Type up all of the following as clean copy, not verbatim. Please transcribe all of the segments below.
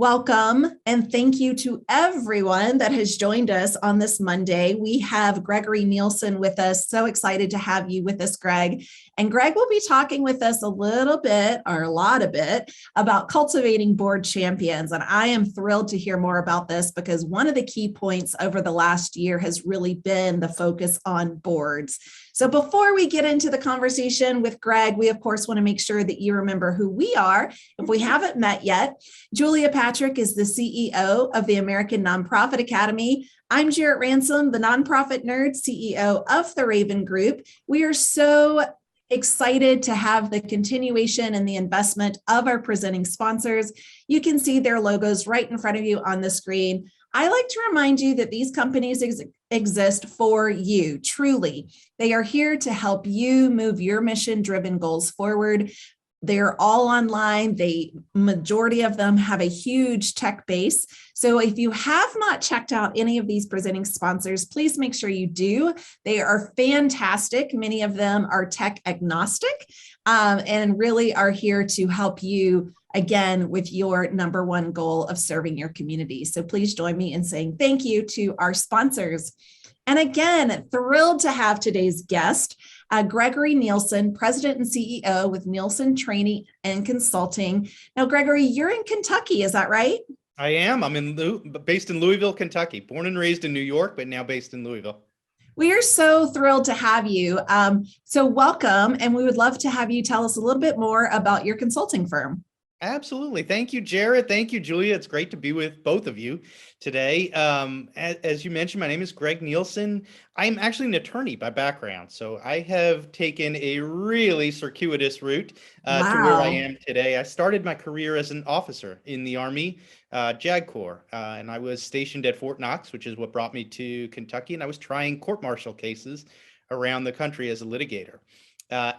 Welcome and thank you to everyone that has joined us on this Monday. We have Gregory Nielsen with us. So excited to have you with us, Greg. And Greg will be talking with us a little bit, or a lot of it, about cultivating board champions. And I am thrilled to hear more about this because one of the key points over the last year has really been the focus on boards. So before we get into the conversation with Greg, we of course want to make sure that you remember who we are. If we haven't met yet, Julia Patrick is the CEO of the American Nonprofit Academy. I'm Jarrett Ransom, the Nonprofit Nerd, CEO of the Raven Group. We are so excited to have the continuation and the investment of our presenting sponsors. You can see their logos right in front of you on the screen. I like to remind you that these companies exist for you, truly. They are here to help you move your mission-driven goals forward. They're all online. The majority of them have a huge tech base. So if you have not checked out any of these presenting sponsors, please make sure you do. They are fantastic. Many of them are tech agnostic and really are here to help you, again, with your number one goal of serving your community. So please join me in saying thank you to our sponsors. And again, thrilled to have today's guest, Gregory Nielsen, President and CEO with Nielsen Training and Consulting. Now, Gregory, you're in Kentucky, is that right? I am. Based in Louisville, Kentucky. Born and raised in New York, but now based in Louisville. We are so thrilled to have you. So welcome, and we would love to have you tell us a little bit more about your consulting firm. Absolutely. Thank you, Jarrett. Thank you, Julia. It's great to be with both of you today. As you mentioned, my name is Greg Nielsen. I'm actually an attorney by background. So I have taken a really circuitous route to where I am today. I started my career as an officer in the Army, JAG Corps, and I was stationed at Fort Knox, which is what brought me to Kentucky. And I was trying court-martial cases around the country as a litigator.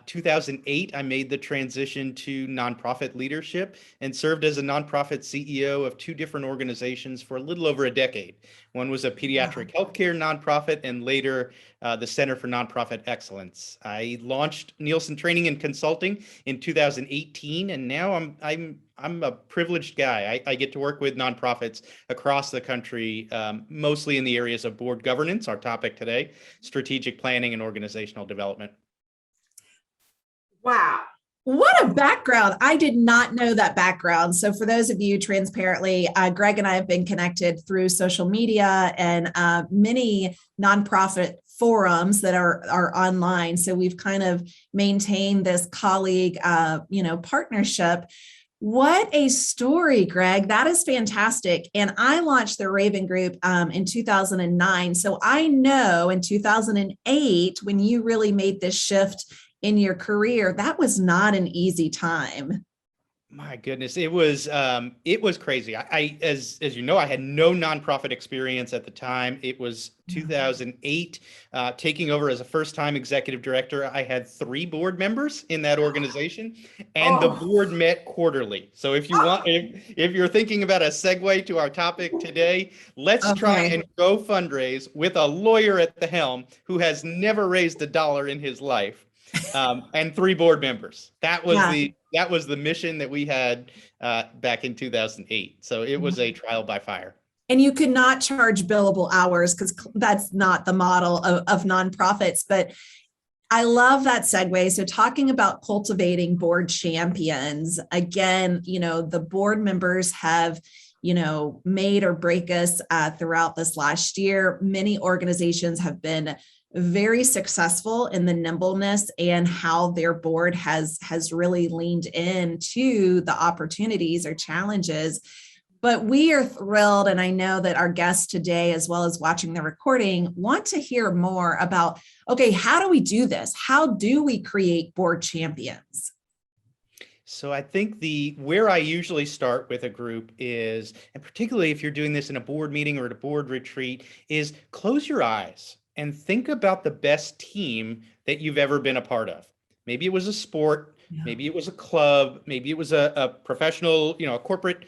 2008, I made the transition to nonprofit leadership and served as a nonprofit CEO of two different organizations for a little over a decade. One was a pediatric healthcare nonprofit, and later the Center for Nonprofit Excellence. I launched Nielsen Training and Consulting in 2018, and now I'm a privileged guy. I get to work with nonprofits across the country, mostly in the areas of board governance, our topic today, strategic planning, and organizational development. Wow. What a background. I did not know that background. So for those of you transparently, Greg and I have been connected through social media and many nonprofit forums that are online. So we've kind of maintained this colleague, partnership. What a story, Greg. That is fantastic. And I launched the Raven Group in 2009. So I know in 2008, when you really made this shift in your career, that was not an easy time. My goodness, it was crazy. As you know, I had no nonprofit experience at the time. It was 2008, taking over as a first-time executive director. I had 3 board members in that organization, and the board met quarterly. So if you want, if you're thinking about a segue to our topic today, let's try and go fundraise with a lawyer at the helm who has never raised a dollar in his life. And 3 board members. That was the mission that we had back in 2008. So it was a trial by fire. And you could not charge billable hours because that's not the model of nonprofits. But I love that segue. So talking about cultivating board champions, again, the board members have made or break us throughout this last year. Many organizations have been very successful in the nimbleness and how their board has really leaned into the opportunities or challenges. But we are thrilled, and I know that our guests today, as well as watching the recording, want to hear more about, okay, how do we do this? How do we create board champions? So I think where I usually start with a group is, and particularly if you're doing this in a board meeting or at a board retreat, is close your eyes and think about the best team that you've ever been a part of. Maybe it was a sport, maybe it was a club, maybe it was a professional, a corporate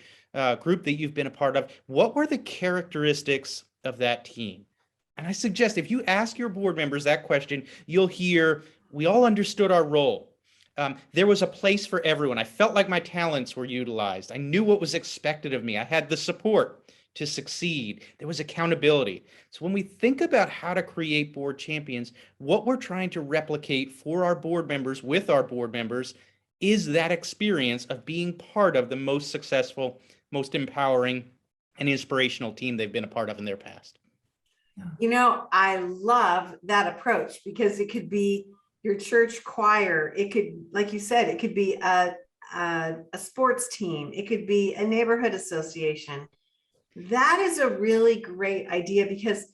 group that you've been a part of. What were the characteristics of that team? And I suggest if you ask your board members that question, you'll hear, we all understood our role. There was a place for everyone. I felt like my talents were utilized. I knew what was expected of me. I had the support to succeed. There was accountability. So when we think about how to create board champions, what we're trying to replicate for our board members with our board members is that experience of being part of the most successful, most empowering, and inspirational team they've been a part of in their past. I love that approach because it could be your church choir. It could, like you said, it could be a sports team. It could be a neighborhood association. That is a really great idea because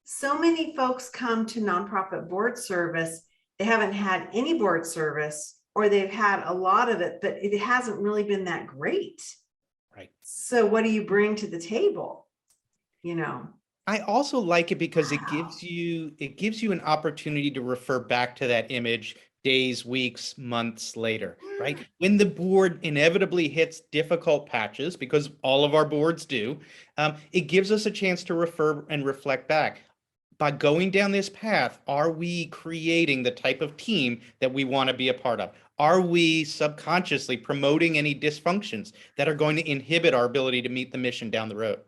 so many folks come to nonprofit board service. They haven't had any board service, or they've had a lot of it, but it hasn't really been that great. Right. So what do you bring to the table? I also like it because it gives you an opportunity to refer back to that image days, weeks, months later, right? When the board inevitably hits difficult patches, because all of our boards do, it gives us a chance to refer and reflect back. By going down this path, are we creating the type of team that we want to be a part of? Are we subconsciously promoting any dysfunctions that are going to inhibit our ability to meet the mission down the road?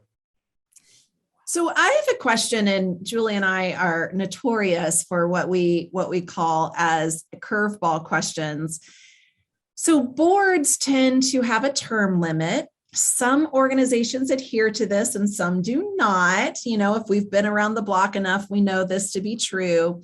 So I have a question, and Julie and I are notorious for what we call as curveball questions. So boards tend to have a term limit. Some organizations adhere to this and some do not. If we've been around the block enough, we know this to be true.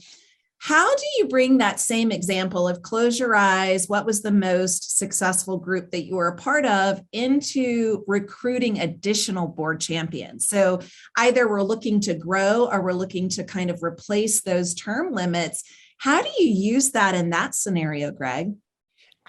How do you bring that same example of close your eyes, what was the most successful group that you were a part of, into recruiting additional board champions? So either we're looking to grow or we're looking to kind of replace those term limits. How do you use that in that scenario, Greg?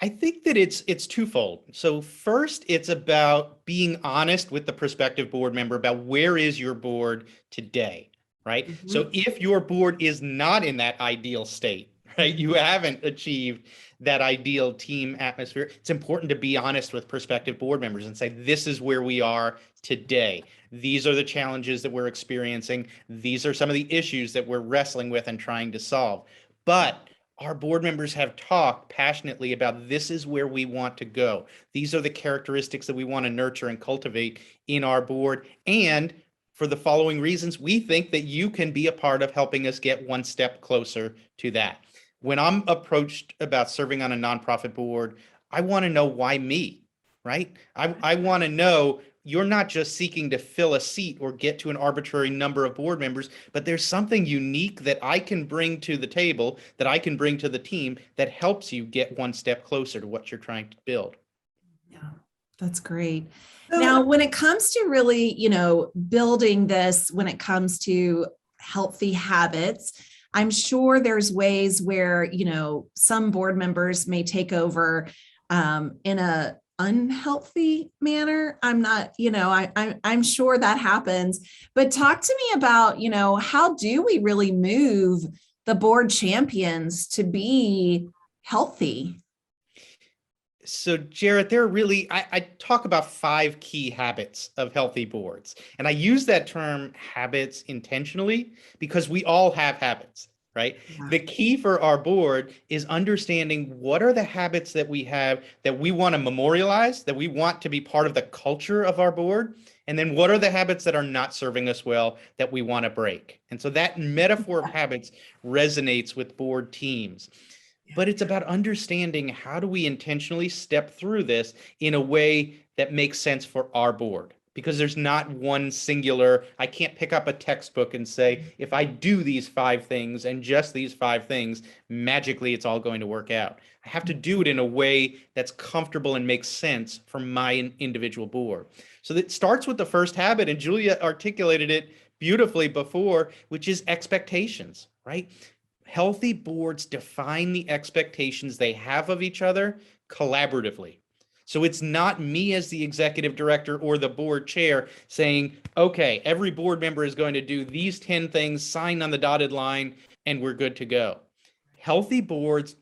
I think that it's twofold. So first, it's about being honest with the prospective board member about where is your board today, right? Mm-hmm. So if your board is not in that ideal state, right, you haven't achieved that ideal team atmosphere, it's important to be honest with prospective board members and say, this is where we are today. These are the challenges that we're experiencing. These are some of the issues that we're wrestling with and trying to solve. But our board members have talked passionately about this is where we want to go. These are the characteristics that we want to nurture and cultivate in our board. And for the following reasons, we think that you can be a part of helping us get one step closer to that. When I'm approached about serving on a nonprofit board, I want to know why me, right? I want to know you're not just seeking to fill a seat or get to an arbitrary number of board members, but there's something unique that I can bring to the table, that I can bring to the team that helps you get one step closer to what you're trying to build. Yeah, that's great. Now, when it comes to really, building this, when it comes to healthy habits, I'm sure there's ways where, some board members may take over in a unhealthy manner. I'm not, I'm sure that happens, but talk to me about, how do we really move the board champions to be healthy? So Jarrett, there are really, I talk about 5 key habits of healthy boards. And I use that term habits intentionally because we all have habits, right? Yeah. The key for our board is understanding what are the habits that we have that we want to memorialize, that we want to be part of the culture of our board. And then what are the habits that are not serving us well that we want to break? And so that metaphor of habits resonates with board teams. But it's about understanding how do we intentionally step through this in a way that makes sense for our board. Because there's not one singular, I can't pick up a textbook and say, if I do these 5 things and just these 5 things, magically it's all going to work out. I have to do it in a way that's comfortable and makes sense for my individual board. So that starts with the first habit, and Julia articulated it beautifully before, which is expectations, right? Healthy boards define the expectations they have of each other collaboratively. So it's not me as the executive director or the board chair saying, okay, every board member is going to do these 10 things, sign on the dotted line, and we're good to go. Healthy boards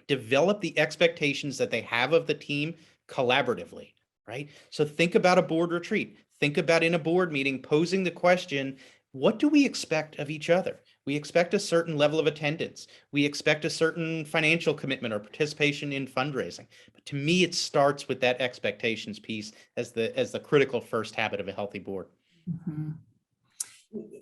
develop the expectations that they have of the team collaboratively, right? So think about a board retreat. Think about in a board meeting posing the question, what do we expect of each other? We expect a certain level of attendance. We expect a certain financial commitment or participation in fundraising. But to me, it starts with that expectations piece as the critical first habit of a healthy board. Mhm.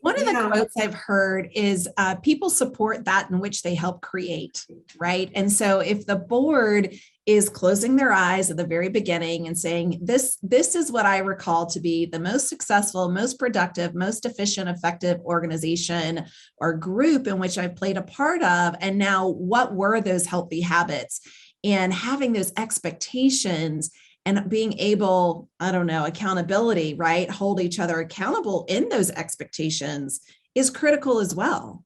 One of You the know, quotes I've heard is people support that in which they help create, right? And so if the board is closing their eyes at the very beginning and saying, this is what I recall to be the most successful, most productive, most efficient, effective organization or group in which I've played a part of, and now what were those healthy habits? And having those expectations and being able, I don't know, accountability, right? Hold each other accountable in those expectations is critical as well.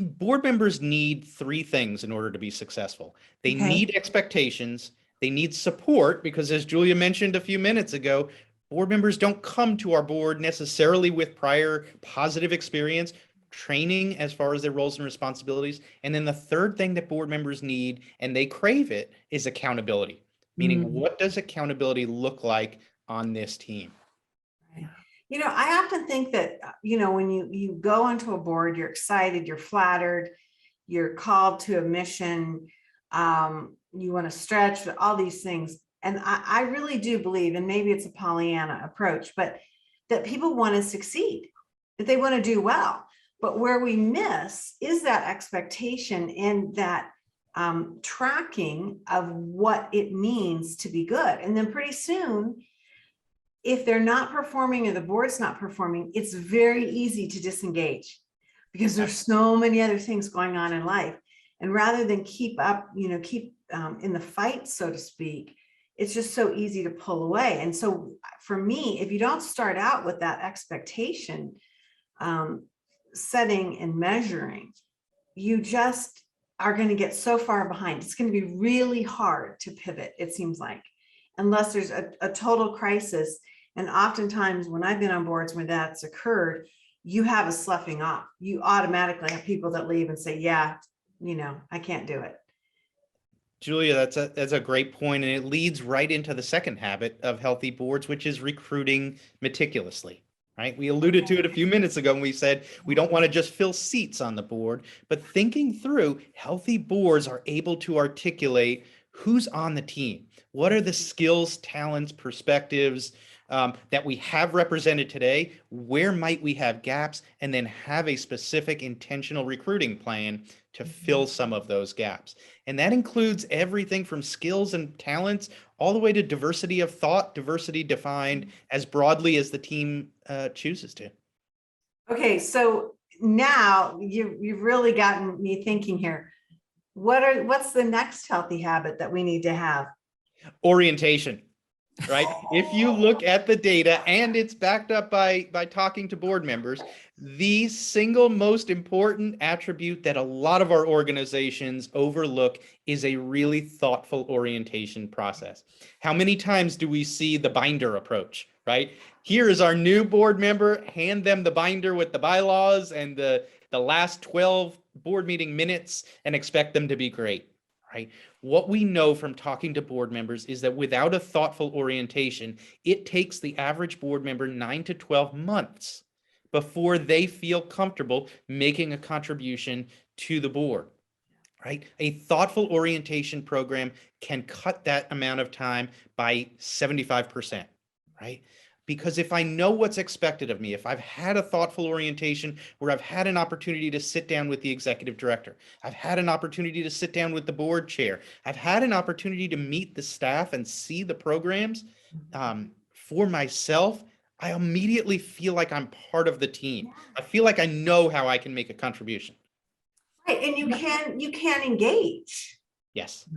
Board members need three things in order to be successful. They Okay. need expectations, they need support, because as Julia mentioned a few minutes ago, board members don't come to our board necessarily with prior positive experience, training as far as their roles and responsibilities. And then the third thing that board members need, and they crave it, is accountability. Meaning, what does accountability look like on this team? You know, I often think that, when you go onto a board, you're excited, you're flattered, you're called to a mission, you want to stretch, all these things. And I really do believe, and maybe it's a Pollyanna approach, but that people want to succeed, that they want to do well. But where we miss is that expectation and that tracking of what it means to be good. And then pretty soon, if they're not performing or the board's not performing, it's very easy to disengage because there's so many other things going on in life. And rather than keep up, keep in the fight, so to speak, it's just so easy to pull away. And so for me, if you don't start out with that expectation setting and measuring, you just are going to get so far behind. It's going to be really hard to pivot, it seems like, unless there's a total crisis. And oftentimes when I've been on boards where that's occurred, you have a sloughing off. You automatically have people that leave and say, yeah, I can't do it. Julia, that's a great point, and it leads right into the second habit of healthy boards, which is recruiting meticulously. Right? We alluded to it a few minutes ago when we said we don't want to just fill seats on the board, but thinking through, healthy boards are able to articulate who's on the team. What are the skills, talents, perspectives that we have represented today? Where might we have gaps? And then have a specific intentional recruiting plan to fill some of those gaps. And that includes everything from skills and talents all the way to diversity of thought, diversity defined as broadly as the team chooses to. Okay, so now you've really gotten me thinking here. What's the next healthy habit that we need to have? Orientation. Right? If you look at the data, and it's backed up by talking to board members, the single most important attribute that a lot of our organizations overlook is a really thoughtful orientation process. How many times do we see the binder approach, right? Here is our new board member, hand them the binder with the bylaws and the last 12 board meeting minutes and expect them to be great. Right? What we know from talking to board members is that without a thoughtful orientation, it takes the average board member 9 to 12 months before they feel comfortable making a contribution to the board. Right? A thoughtful orientation program can cut that amount of time by 75%. Right? Because if I know what's expected of me, if I've had a thoughtful orientation where I've had an opportunity to sit down with the executive director, I've had an opportunity to sit down with the board chair, I've had an opportunity to meet the staff and see the programs for myself, I immediately feel like I'm part of the team. I feel like I know how I can make a contribution. Right, and you can engage. Yes.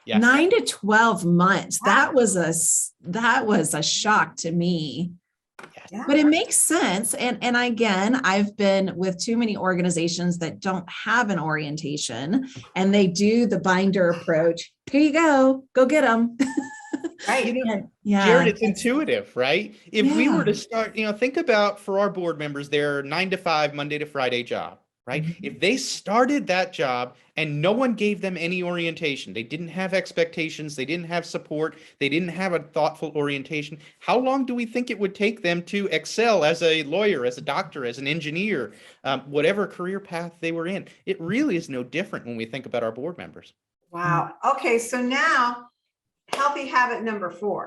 Yes. 9 to 12 months. That was a shock to me. Yes. But it makes sense. And again, I've been with too many organizations that don't have an orientation and they do the binder approach. Here you go get them. Right. Jared, it's intuitive, right? If we were to start, think about for our board members, their 9 to 5, Monday to Friday job, right? If they started that job and no one gave them any orientation, they didn't have expectations, they didn't have support, they didn't have a thoughtful orientation, how long do we think it would take them to excel as a lawyer, as a doctor, as an engineer, whatever career path they were in? It really is no different when we think about our board members. Wow. Okay, so now healthy habit number 4.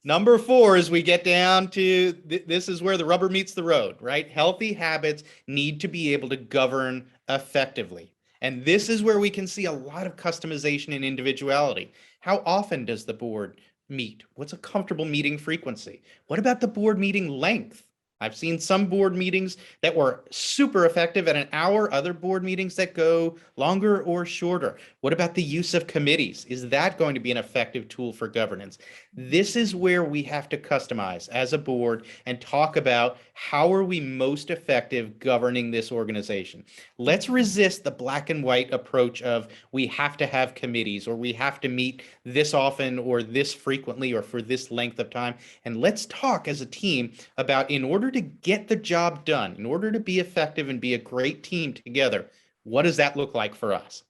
Number 4 is we get down to this is where the rubber meets the road, right? Healthy habits need to be able to govern effectively. And this is where we can see a lot of customization and individuality. How often does the board meet? What's a comfortable meeting frequency? What about the board meeting length? I've seen some board meetings that were super effective at an hour, other board meetings that go longer or shorter. What about the use of committees? Is that going to be an effective tool for governance? This is where we have to customize as a board and talk about how are we most effective governing this organization. Let's resist the black and white approach of we have to have committees or we have to meet this often or this frequently or for this length of time. And let's talk as a team about, in order to get the job done, in order to be effective and be a great team together, what does that look like for us?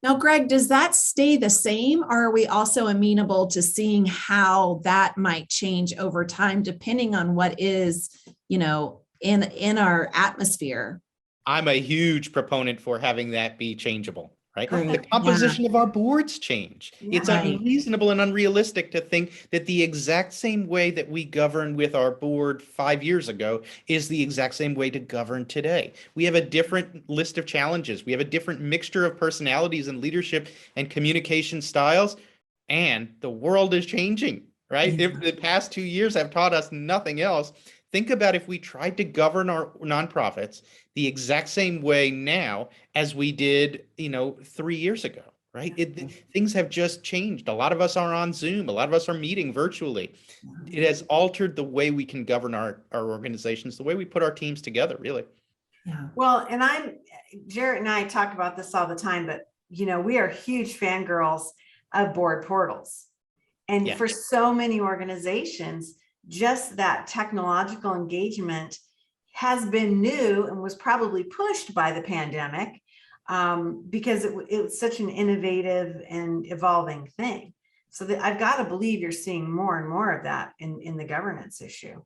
Now, Greg, does that stay the same, or are we also amenable to seeing how that might change over time, depending on what is, in our atmosphere? I'm a huge proponent for having that be changeable. Right? Great. The composition of our boards change. Yeah. It's unreasonable and unrealistic to think that the exact same way that we govern with our board 5 years ago is the exact same way to govern today. We have a different list of challenges. We have a different mixture of personalities and leadership and communication styles, and the world is changing, right? If the past 2 years have taught us nothing else, think about if we tried to govern our nonprofits the exact same way now as we did, 3 years ago, right? Things have just changed. A lot of us are on Zoom. A lot of us are meeting virtually. It has altered the way we can govern our organizations, the way we put our teams together, really. Yeah. Well, and Jarrett and I talk about this all the time, but, we are huge fangirls of board portals. And for so many organizations, just that technological engagement has been new and was probably pushed by the pandemic because it was such an innovative and evolving thing. So I've got to believe you're seeing more and more of that in the governance issue.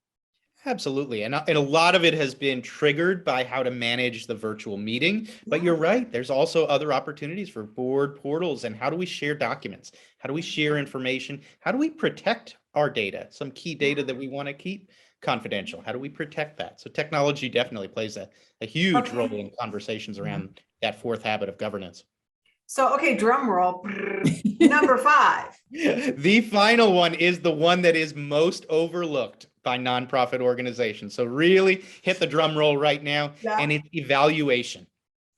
Absolutely. And a lot of it has been triggered by how to manage the virtual meeting. But you're right. There's also other opportunities for board portals. And how do we share documents? How do we share information? How do we protect our data? Some key data that we want to keep confidential. How do we protect that? So technology definitely plays a huge role in conversations around that 4th habit of governance. So, okay, drum roll. Number 5. The final one is the one that is most overlooked by nonprofit organizations. So really hit the drum roll right now, and it's evaluation.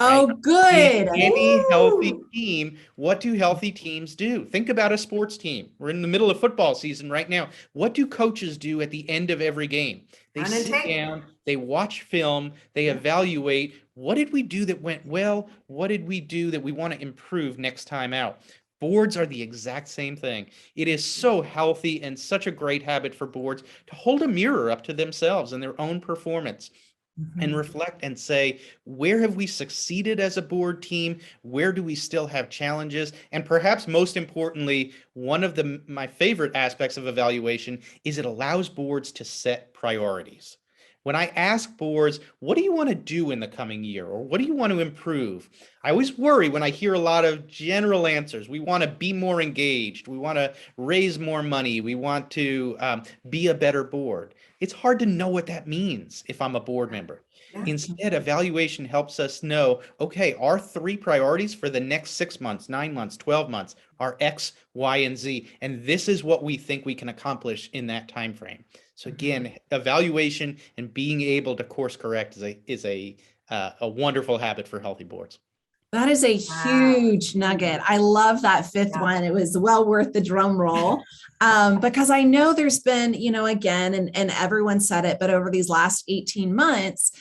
Oh, right? good. In any healthy team, what do healthy teams do? Think about a sports team. We're in the middle of football season right now. What do coaches do at the end of every game? They sit down, they watch film, they evaluate. What did we do that went well? What did we do that we want to improve next time out? Boards are the exact same thing. It is so healthy and such a great habit for boards to hold a mirror up to themselves and their own performance. And reflect and say, where have we succeeded as a board team? Where do we still have challenges? And perhaps most importantly, one of my favorite aspects of evaluation is it allows boards to set priorities. When I ask boards, what do you want to do in the coming year? Or what do you want to improve? I always worry when I hear a lot of general answers. We want to be more engaged. We want to raise more money. We want to be a better board. It's hard to know what that means if I'm a board member. Instead, evaluation helps us know, okay, our 3 priorities for the next 6 months, 9 months, 12 months are X, Y, and Z. And this is what we think we can accomplish in that time frame. So again, evaluation and being able to course correct is a wonderful habit for healthy boards. That is a huge nugget. I love that 5th one. It was well worth the drum roll because I know there's been, again, and everyone said it, but over these last 18 months,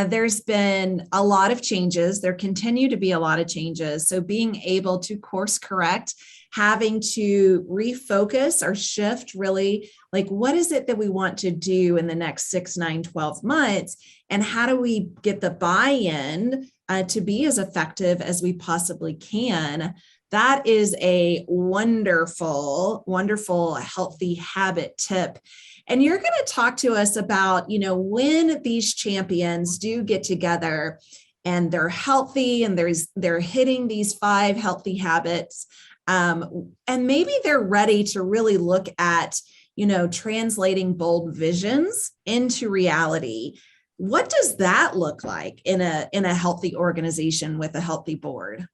there's been a lot of changes. There continue to be a lot of changes. So being able to course correct having to refocus or shift really, like, what is it that we want to do in the next 6, 9, 12 months? And how do we get the buy-in to be as effective as we possibly can? That is a wonderful, wonderful, healthy habit tip. And you're going to talk to us about, when these champions do get together and they're healthy and they're hitting these 5 healthy habits, and maybe they're ready to really look at, translating bold visions into reality. What does that look like in a healthy organization with a healthy board?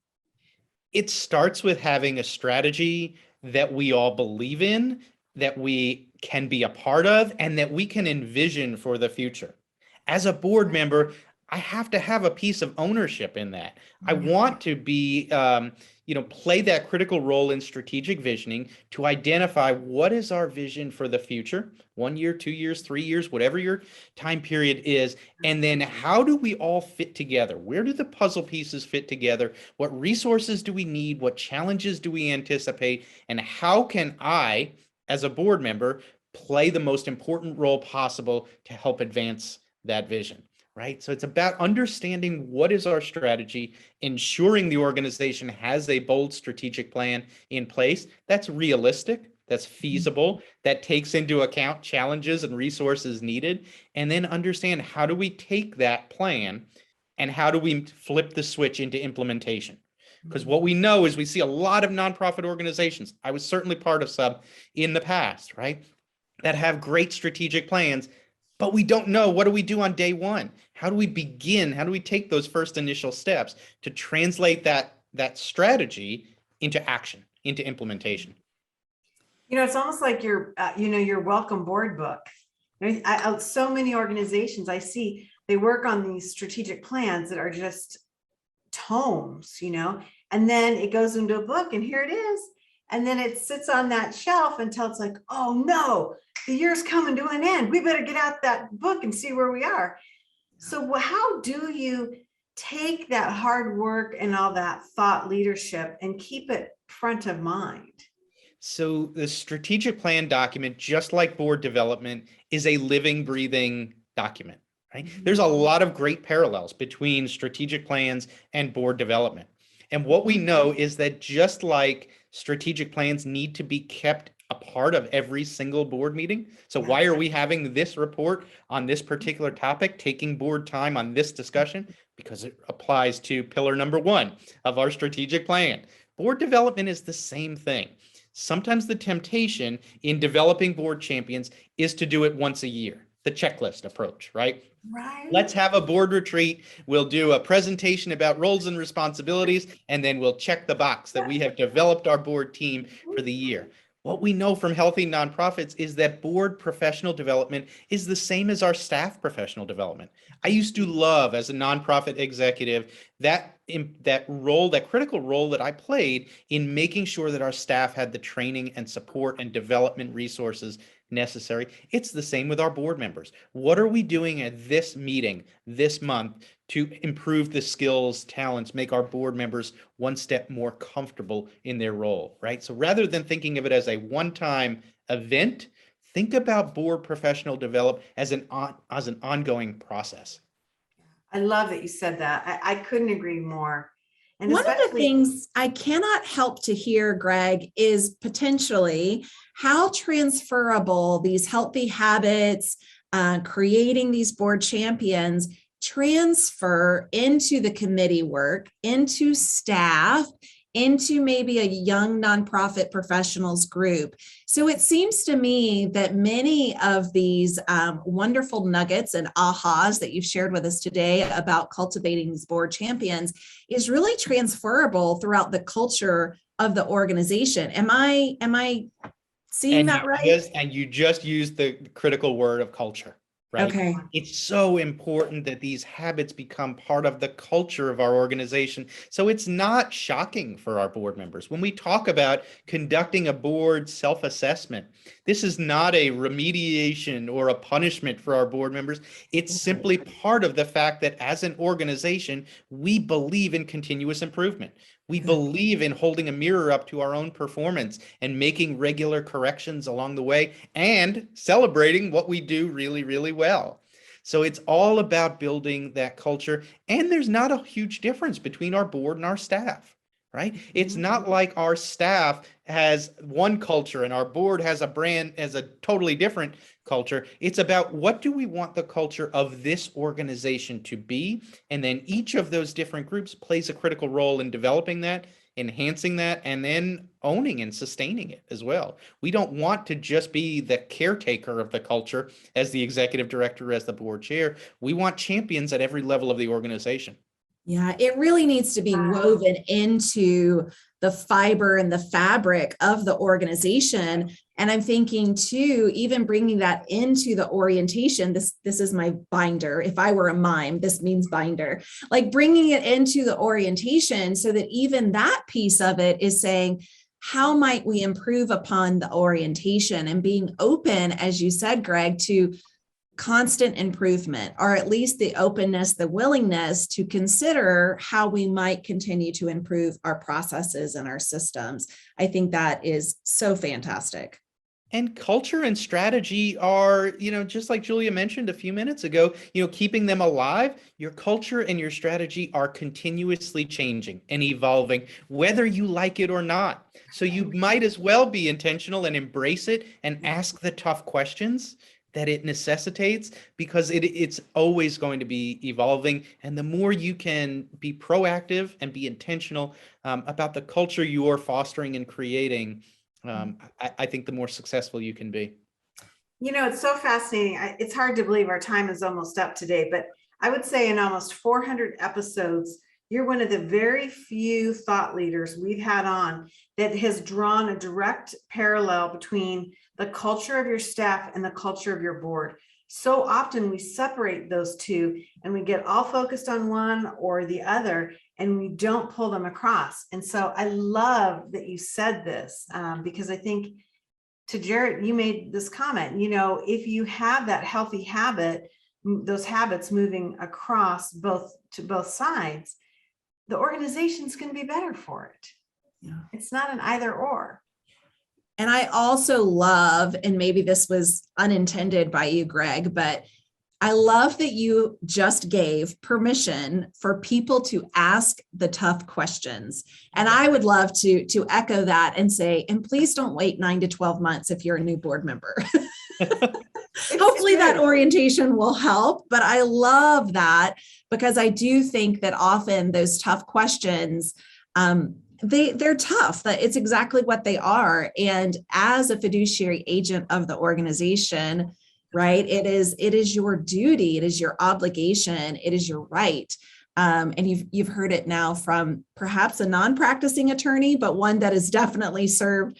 It starts with having a strategy that we all believe in, that we can be a part of, and that we can envision for the future. As a board member, I have to have a piece of ownership in that. I want to be, play that critical role in strategic visioning to identify what is our vision for the future, 1 year, 2 years, 3 years, whatever your time period is. And then how do we all fit together? Where do the puzzle pieces fit together? What resources do we need? What challenges do we anticipate? And how can I, as a board member, play the most important role possible to help advance that vision? Right? So it's about understanding what is our strategy, ensuring the organization has a bold strategic plan in place that's realistic, that's feasible, that takes into account challenges and resources needed, and then understand how do we take that plan and how do we flip the switch into implementation? Because what we know is we see a lot of nonprofit organizations, I was certainly part of some in the past, right, that have great strategic plans, but we don't know, what do we do on day one? How do we begin? How do we take those first initial steps to translate that strategy into action, into implementation? It's almost like your welcome board book. So many organizations I see, they work on these strategic plans that are just tomes, and then it goes into a book and here it is. And then it sits on that shelf until it's like, oh no, the year's coming to an end. We better get out that book and see where we are. So how do you take that hard work and all that thought leadership and keep it front of mind? So the strategic plan document, just like board development, is a living, breathing document, right? There's a lot of great parallels between strategic plans and board development. And what we know is that just like strategic plans need to be kept a part of every single board meeting. So why are we having this report on this particular topic, taking board time on this discussion? Because it applies to pillar number 1 of our strategic plan. Board development is the same thing. Sometimes the temptation in developing board champions is to do it once a year, the checklist approach, right? Right. Let's have a board retreat. We'll do a presentation about roles and responsibilities, and then we'll check the box that we have developed our board team for the year. What we know from healthy nonprofits is that board professional development is the same as our staff professional development. I used to love, as a nonprofit executive, that role, that critical role that I played in making sure that our staff had the training and support and development resources necessary. It's the same with our board members. What are we doing at this meeting this month to improve the skills, talents, make our board members one step more comfortable in their role, right? So rather than thinking of it as a one-time event, think about board professional development as an ongoing process. I love that you said that. I couldn't agree more. And one of the things I cannot help to hear, Greg, is potentially how transferable these healthy habits, creating these board champions, transfer into the committee work, into staff, into maybe a young nonprofit professionals group. So it seems to me that many of these wonderful nuggets and ahas that you've shared with us today about cultivating these board champions is really transferable throughout the culture of the organization. Am I seeing that right? And you just used the critical word of culture. right? Okay. It's so important that these habits become part of the culture of our organization. So it's not shocking for our board members. When we talk about conducting a board self-assessment, this is not a remediation or a punishment for our board members. It's simply part of the fact that as an organization, we believe in continuous improvement. We believe in holding a mirror up to our own performance and making regular corrections along the way and celebrating what we do really, really well. So it's all about building that culture. And there's not a huge difference between our board and our staff, right? It's not like our staff has one culture and our board has a totally different culture. It's about what do we want the culture of this organization to be? And then each of those different groups plays a critical role in developing that, enhancing that, and then owning and sustaining it as well. We don't want to just be the caretaker of the culture as the executive director, as the board chair. We want champions at every level of the organization. Yeah, it really needs to be woven into the fiber and the fabric of the organization. And I'm thinking too, even bringing that into the orientation, this is my binder. If I were a mime, this means binder, like bringing it into the orientation so that even that piece of it is saying, how might we improve upon the orientation, and being open, as you said, Greg, to constant improvement, or at least the openness, the willingness to consider how we might continue to improve our processes and our systems. I think that is so fantastic. And culture and strategy are, just like Julia mentioned a few minutes ago, keeping them alive. Your culture and your strategy are continuously changing and evolving, whether you like it or not. So you might as well be intentional and embrace it and ask the tough questions that it necessitates, because it's always going to be evolving. And the more you can be proactive and be intentional about the culture you are fostering and creating, I think the more successful you can be. It's so fascinating. It's hard to believe our time is almost up today, but I would say in almost 400 episodes, you're one of the very few thought leaders we've had on that has drawn a direct parallel between the culture of your staff and the culture of your board. So often we separate those two and we get all focused on one or the other, and we don't pull them across. And so I love that you said this, because I think, to Jarrett, you made this comment, if you have that healthy habit, those habits moving across to both sides, the organization's going to be better for it. Yeah. It's not an either or. And I also love, and maybe this was unintended by you, Greg, but I love that you just gave permission for people to ask the tough questions. And I would love to echo that and say, and please don't wait 9 to 12 months if you're a new board member. Hopefully that orientation will help, but I love that, because I do think that often those tough questions, they're tough. That it's exactly what they are. And as a fiduciary agent of the organization, right, it is your duty, it is your obligation, it is your right. And you've heard it now from perhaps a non-practicing attorney, but one that has definitely served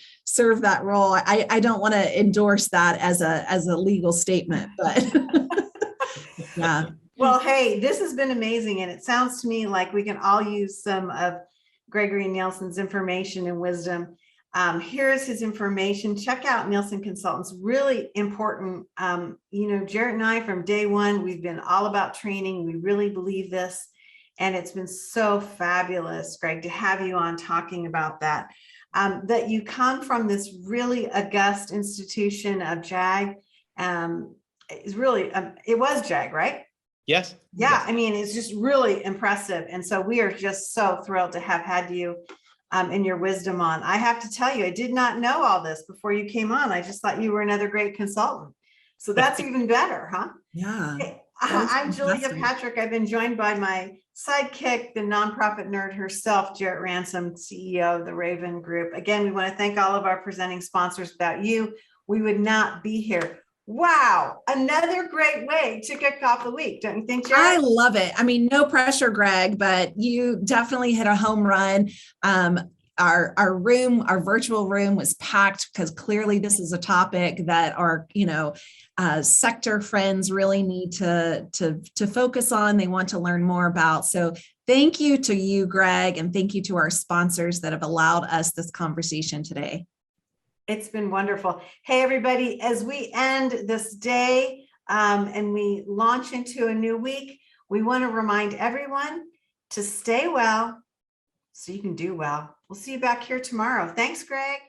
that role. I don't want to endorse that as a legal statement, but yeah. Well, hey, this has been amazing. And it sounds to me like we can all use some of Gregory Nielsen's information and wisdom. Here's his information. Check out Nielsen Consultants. Really important. Jarrett and I, from day one, we've been all about training. We really believe this. And it's been so fabulous, Greg, to have you on talking about that. That you come from this really august institution of JAG. Is really, it was JAG, right? Yes. Yeah, yes. I mean, it's just really impressive. And so we are just so thrilled to have had you and your wisdom on. I have to tell you, I did not know all this before you came on. I just thought you were another great consultant. So that's even better, huh? Yeah. Hey, I'm Julia Patrick. I've been joined by my sidekick, the nonprofit nerd herself, Jarrett Ransom, CEO of the Raven Group. Again, we want to thank all of our presenting sponsors. Without you, we would not be here. Wow, another great way to kick off the week, don't you think, Jarrett? I love it. I mean, no pressure, Greg, but you definitely hit a home run. our room, our virtual room was packed because clearly this is a topic that our, sector friends really need to focus on. They want to learn more about. So thank you to you, Greg, and thank you to our sponsors that have allowed us this conversation today. It's been wonderful. Hey, everybody, as we end this day and we launch into a new week, we want to remind everyone to stay well so you can do well. We'll see you back here tomorrow. Thanks, Greg.